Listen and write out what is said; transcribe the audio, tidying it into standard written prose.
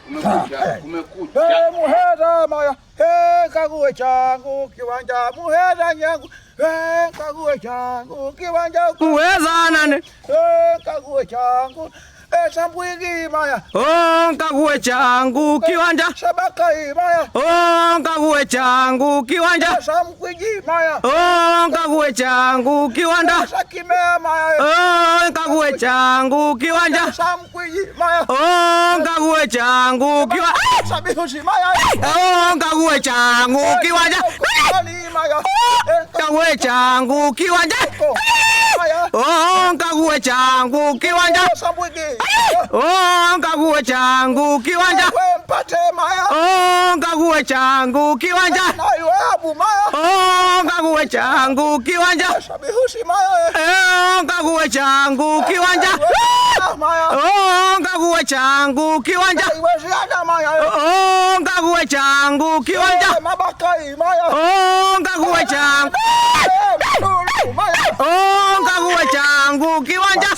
Kumekucha. Muheza maya. Kague changu kiwanja. Muheza nyangu. Kague changu kiwanja. Muheza nane. Kague changu. Sambwigi maya. Kague changu kiwanja. Shabakai maya. Kague changu kiwanja. Sambwigi maya. Kague changu kiwanja. Sakimea maya. Kague changu kiwanja. Sambwigi maya. Kague changu kiwanja. Sabihusi maya. Kague changu kiwanja. Kague changu kiwanja. Kague changu kiwanja. Kague changu kiwanja. Kague changu kiwanja. Kague changu kiwanja. Kague changu kiwanja. Kague changu kiwanja. Kague changu kiwanja. Kague changu. Kague changu kiwanja.